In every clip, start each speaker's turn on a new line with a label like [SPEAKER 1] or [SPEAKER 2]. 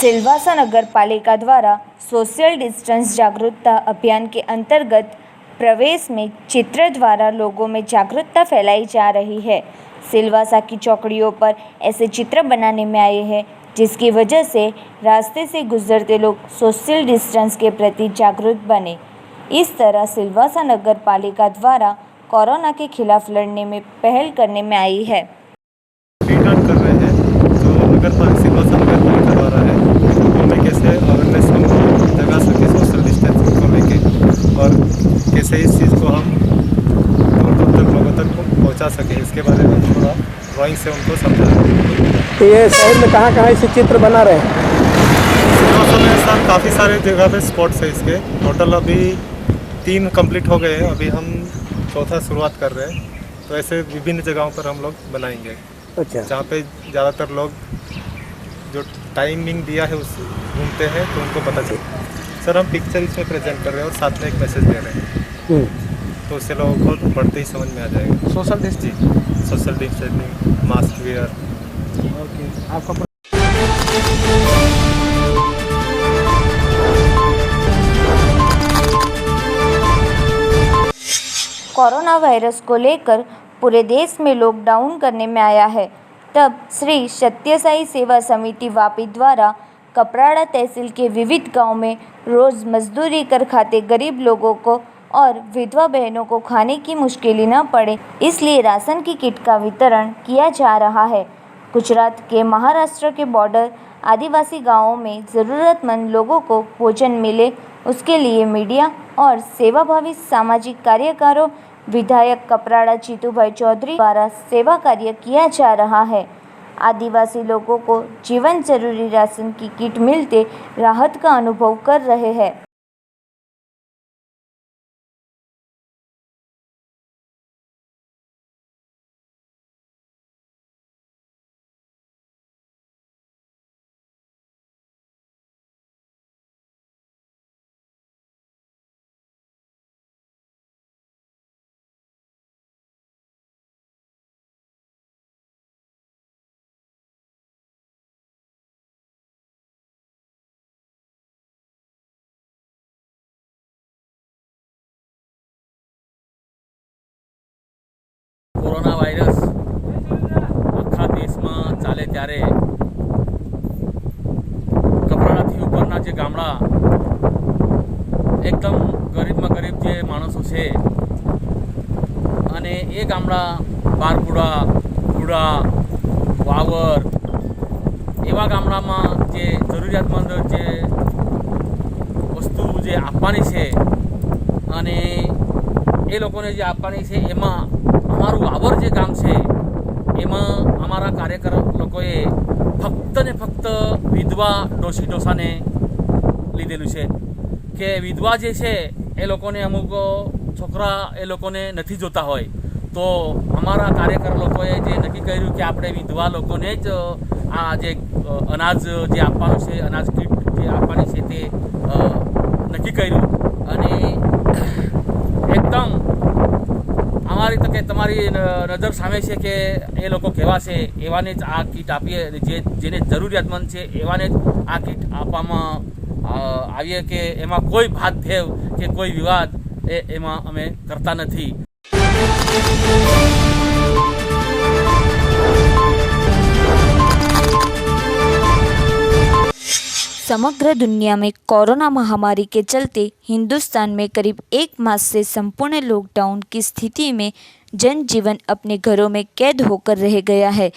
[SPEAKER 1] सिलवासा नगर पालिका द्वारा social distance जागरूकता अभियान के अंतर्गत प्रवेश में चित्र द्वारा लोगों में जागरूकता फैलाई जा रही है। सिलवासा की चौकड़ियों पर ऐसे चित्र बनाने में आए हैं जिसकी वजह से रास्ते से गुजरते लोग सोशल डिस्टेंस के प्रति जागरूक बने। इस तरह सिलवासा नगर पालिका द्वारा कोरोना के खिलाफ लड़ने में पहल करने में आई है।
[SPEAKER 2] कर रहे हैं जो सिलवासा नगर पालिका द्वारा है उनमें कैसे अवेयरनेस हम जगा सके सोशल डिस्टेंसिंग को लेके और कैसे इस चीज़ को हम दूर दूर तक लोगों तक पहुंचा सके, इसके बारे में थोड़ा ड्राइंग से उनको समझा।
[SPEAKER 3] तो ये शहर में कहाँ ऐसे चित्र बना रहे हैं?
[SPEAKER 2] सिलवासा में सर काफ़ी सारे जगह पे स्पॉट्स है इसके। टोटल अभी 3 कंप्लीट हो गए हैं, अभी हम चौथा शुरुआत कर रहे हैं। तो ऐसे विभिन्न जगहों पर हम लोग बनाएंगे।
[SPEAKER 3] अच्छा,
[SPEAKER 2] जहाँ पे ज़्यादातर लोग जो टाइमिंग दिया है उस घूमते हैं तो उनको पता चलता है। सर हम पिक्चर इसमें प्रेजेंट कर रहे हैं और साथ में एक मैसेज दे रहे हैं तो उससे लोगों को पढ़ते ही समझ में आ जाएगा। Social distancing, mask wear.
[SPEAKER 3] Okay, आपका
[SPEAKER 1] कोरोना वायरस को लेकर पूरे देश में लॉकडाउन करने में आया है, तब श्री सत्य साई सेवा समिति वापी द्वारा कपराड़ा तहसील के विविध गांव में रोज़ मजदूरी कर खाते गरीब लोगों को और विधवा बहनों को खाने की मुश्किल न पड़े, इसलिए राशन की किट का वितरण किया जा रहा है। गुजरात के महाराष्ट्र के बॉर्डर आदिवासी गांवों में ज़रूरतमंद लोगों को भोजन मिले, उसके लिए मीडिया और सेवाभावी सामाजिक कार्यकरों विधायक कपराड़ा जीतूभाई चौधरी द्वारा सेवा कार्य किया जा रहा है। आदिवासी लोगों को जीवन जरूरी राशन की किट मिलते राहत का अनुभव कर रहे हैं।
[SPEAKER 4] કોરોના વાયરસ આખા દેશમાં ચાલે ત્યારે કપરાડાથી ઉપરના જે ગામડા એકદમ ગરીબમાં ગરીબ જે માણસો છે અને એ ગામડા બારપુડા, પુડા, વાવર એવા ગામડામાં જે જરૂરિયાતમંદ જે વસ્તુ જે આપવાની છે અને એ લોકોને જે આપવાની છે એમાં અમારું વાવર જે ગામ છે એમાં અમારા કાર્યકર લોકોએ ફક્ત ને ફક્ત વિધવા ડોશી ડોસાને લીધેલું છે કે વિધવા જે છે એ લોકોને અમુક છોકરા એ લોકોને નથી જોતા હોય તો અમારા કાર્યકર લોકોએ જે નક્કી કર્યું કે આપણે વિધવા લોકોને જ આ જે અનાજ જે આપવાનું છે, અનાજ કીટ જે આપવાની છે તે નક્કી કર્યું અને એકદમ અમારી તકે તમારી નજર સામે છે કે એ લોકો કેવા છે એવાને જ આ કીટ આપીએ, જેને જરૂરિયાતમંદ છે એવાને જ આ કીટ આપવામાં આવીએ કે એમાં કોઈ ભાતભેદ કે કોઈ વિવાદ એમાં અમે કરતા નથી।
[SPEAKER 1] समग्र दुनिया में कोरोना महामारी के चलते हिंदुस्तान में करीब 1 मास से संपूर्ण लॉकडाउन की स्थिति में जनजीवन अपने घरों में कैद होकर रह गया है।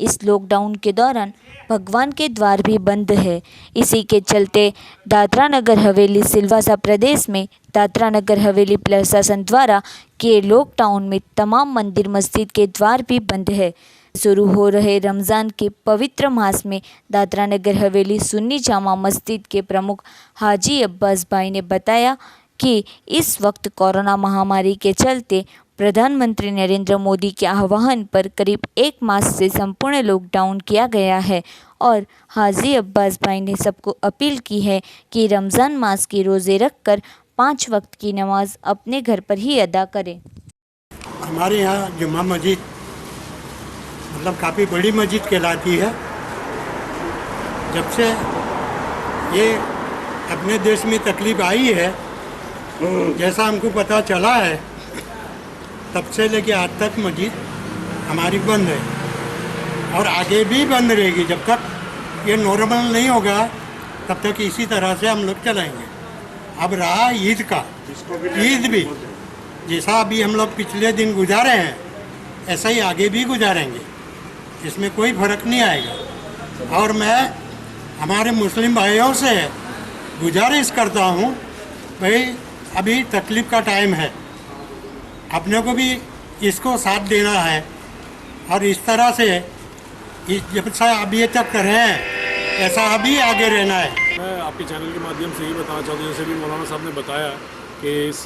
[SPEAKER 1] इस लॉकडाउन के दौरान भगवान के द्वार भी बंद है। इसी के चलते दादरा नगर हवेली सिलवासा प्रदेश में दादरा नगर हवेली प्रशासन द्वारा किए लॉकडाउन में तमाम मंदिर मस्जिद के द्वार भी बंद है। शुरू हो रहे रमज़ान के पवित्र मास में दादरा नगर हवेली सुन्नी जामा मस्जिद के प्रमुख हाजी अब्बास भाई ने बताया कि इस वक्त कोरोना महामारी के चलते प्रधानमंत्री नरेंद्र मोदी के आह्वान पर करीब 1 मास से संपूर्ण लॉकडाउन किया गया है और हाजी अब्बास भाई ने सबको अपील की है कि रमज़ान मास के रोज़े रखकर 5 वक्त की नमाज अपने घर पर ही अदा करें।
[SPEAKER 5] हमारे यहाँ जुम्मा मस्जिद मतलब काफ़ी बड़ी मस्जिद कहलाती है। जब से ये अपने देश में तकलीफ आई है, जैसा हमको पता चला है तब से लेके आज तक मस्जिद हमारी बंद है और आगे भी बंद रहेगी। जब तक ये नॉर्मल नहीं होगा तब तक इसी तरह से हम लोग चलाएंगे। अब रहा ईद का, ईद भी जैसा अभी हम लोग पिछले दिन गुजारे हैं ऐसा ही आगे भी गुजारेंगे, इसमें कोई फर्क नहीं आएगा। और मैं हमारे मुस्लिम भाइयों से गुजारिश करता हूँ, भाई अभी तकलीफ़ का टाइम है, अपने को भी इसको साथ देना है और इस तरह से जब से अभी तक कर रहे हैं ऐसा अभी आगे रहना है।
[SPEAKER 6] मैं आपके चैनल के माध्यम से यही बताना चाहता हूँ, जैसे भी मौलाना साहब ने बताया कि इस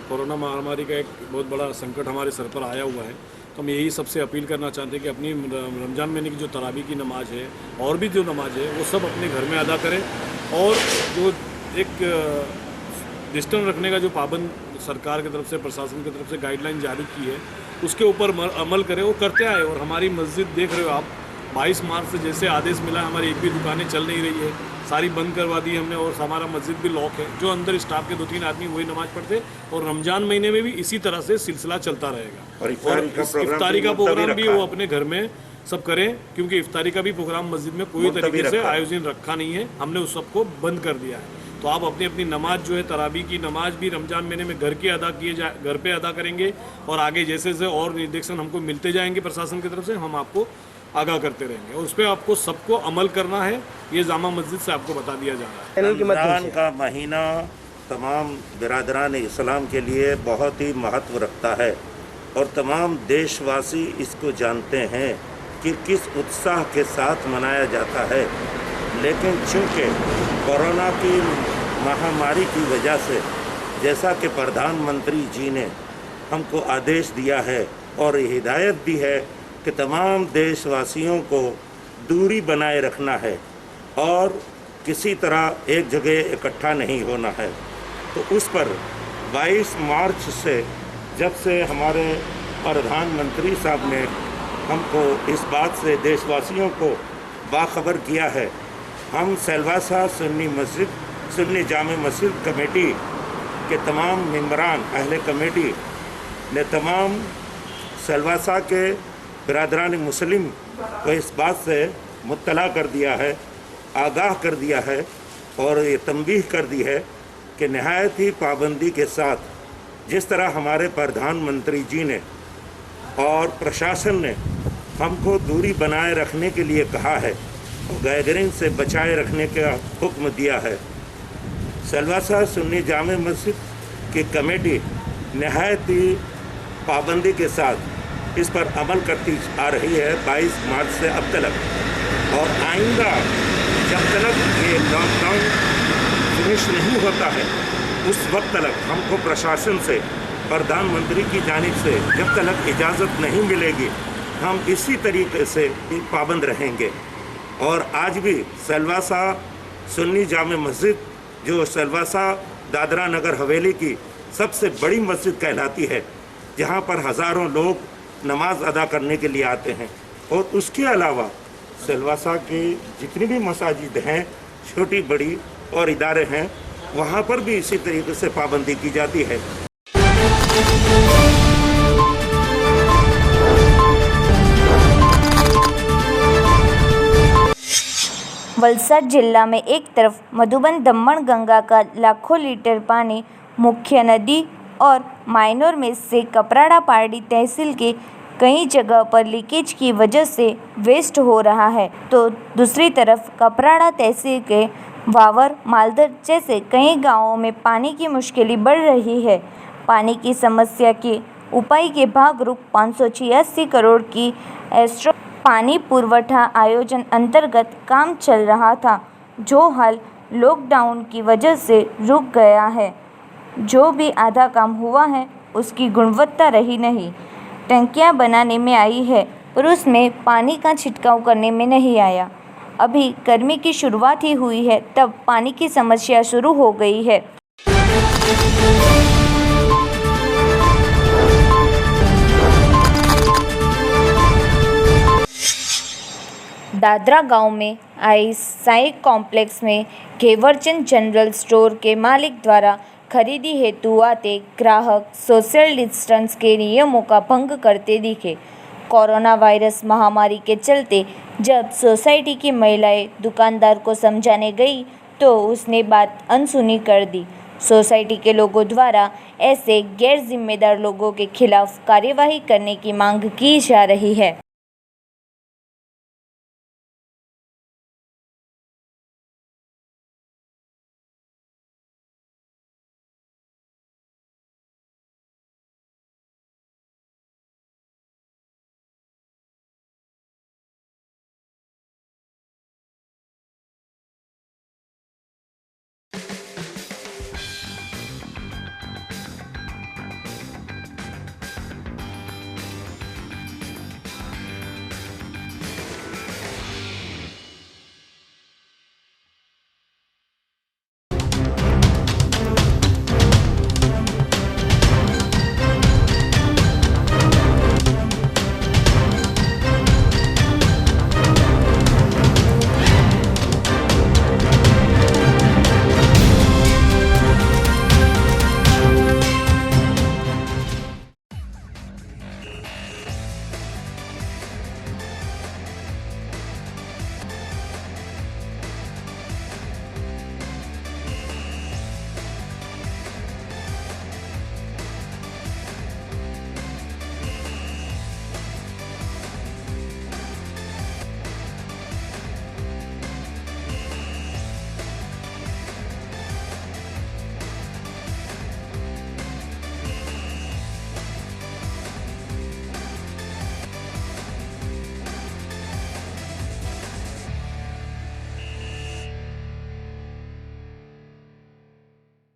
[SPEAKER 6] कोरोना महामारी का एक बहुत बड़ा संकट हमारे सर पर आया हुआ है, तो हम यही सबसे अपील करना चाहते हैं कि अपनी रमज़ान महीने की जो तरावी की नमाज है और भी जो नमाज है वो सब अपने घर में अदा करें और जो एक डिस्टेंस रखने का जो पाबंद सरकार की तरफ से, प्रशासन की तरफ से गाइडलाइन जारी की है उसके ऊपर अमल करें, वो करते आए। और हमारी मस्जिद देख रहे हो आप, 22 मार्च से जैसे आदेश मिला हमारी एक भी दुकानें चल नहीं रही है, सारी बंद करवा दी हमने और हमारा मस्जिद भी लॉक है। जो अंदर स्टाफ के 2-3 आदमी वही नमाज पढ़ते और रमज़ान महीने में भी इसी तरह से सिलसिला चलता रहेगा। और इफ्तारी का प्रोग्राम भी वो अपने घर में सब करें, क्योंकि इफ्तारी का भी प्रोग्राम मस्जिद में कोई तरीके से आयोजन रखा नहीं है, हमने उस सबको बंद कर दिया है। तो आप अपनी अपनी नमाज जो है तरावी की नमाज भी रमज़ान महीने में घर पे अदा करेंगे और आगे जैसे जैसे और निर्देशन हमको मिलते जाएंगे प्रशासन की तरफ से हम आपको आगाह करते रहेंगे और उस पर आपको सबको अमल करना है। ये जामा मस्जिद से आपको बता दिया जा रहा है।
[SPEAKER 7] रमज़ान का महीना तमाम बिरादरान इस्लाम के लिए बहुत ही महत्व रखता है और तमाम देशवासी इसको जानते हैं कि किस उत्साह के साथ मनाया जाता है। लेकिन चूँकि कोरोना की महामारी की वजह से, जैसा कि प्रधानमंत्री जी ने हमको आदेश दिया है और हिदायत दी है कि तमाम देशवासियों को दूरी बनाए रखना है और किसी तरह एक जगह इकट्ठा नहीं होना है, तो उस पर 22 मार्च से जब से हमारे प्रधानमंत्री साहब ने हमको इस बात से देशवासियों को बाखबर किया है, हम सेलवासा सुन्नी जामे मस्जिद कमेटी के तमाम मेंबरान अहले कमेटी ने तमाम सेलवासा के बिरादरान मुस्लिम को इस बात से मुत्तला कर दिया है, आगाह कर दिया है और ये तंबीह कर दी है कि नहायत ही पाबंदी के साथ जिस तरह हमारे प्रधानमंत्री जी ने और प्रशासन ने हमको दूरी बनाए रखने के लिए कहा है, गैदरिंग से बचाए रखने का हुक्म दिया है। सेलवासा सुन्नी जामे मस्जिद की कमेटी नहायत ही पाबंदी के साथ इस पर अमल करती आ रही है 22 मार्च से अब तक, और आइंदा जब तक ये लॉकडाउन फिनिश नहीं होता है उस वक्त तक हमको प्रशासन से, प्रधानमंत्री की जानिब से जब तक इजाज़त नहीं मिलेगी हम इसी तरीके से पाबंद रहेंगे। और आज भी सेलवासा सुन्नी जामे मस्जिद जो सेलवासा दादरा नगर हवेली की सबसे बड़ी मस्जिद कहलाती है, जहाँ पर हज़ारों लोग नमाज अदा करने के लिए आते हैं, और उसके अलावा सेलवासा की जितनी भी मसाजिद हैं छोटी बड़ी और इदारे हैं वहाँ पर भी इसी तरीके से पाबंदी की जाती है।
[SPEAKER 1] वलसाड जिला में एक तरफ मधुबन दमन गंगा का लाखों लीटर पानी मुख्य नदी और मायनोर में से कपराड़ा पार्टी तहसील के कई जगह पर लीकेज की वजह से वेस्ट हो रहा है, तो दूसरी तरफ कपराड़ा तहसील के वावर मालदर जैसे कई गांवों में पानी की मुश्किलें बढ़ रही है। पानी की समस्या के उपाय के भागरूप 586 करोड़ की एस्ट्रो पानी पुरवठा आयोजन अंतर्गत काम चल रहा था, जो हाल लॉकडाउन की वजह से रुक गया है। जो भी आधा काम हुआ है उसकी गुणवत्ता रही नहीं। टंकियां बनाने में आई है पर उसमें पानी का छिड़काव करने में नहीं आया। अभी गर्मी की शुरुआत ही हुई है तब पानी की समस्या शुरू हो गई है। दादरा गांव में आई साई कॉम्प्लेक्स में घेवरचंद जनरल स्टोर के मालिक द्वारा खरीदी हेतु आते ग्राहक सोशल डिस्टेंस के नियमों का भंग करते दिखे। कोरोना वायरस महामारी के चलते जब सोसाइटी की महिलाएं दुकानदार को समझाने गई तो उसने बात अनसुनी कर दी। सोसाइटी के लोगों द्वारा ऐसे गैर जिम्मेदार लोगों के खिलाफ कार्यवाही करने की मांग की जा रही है।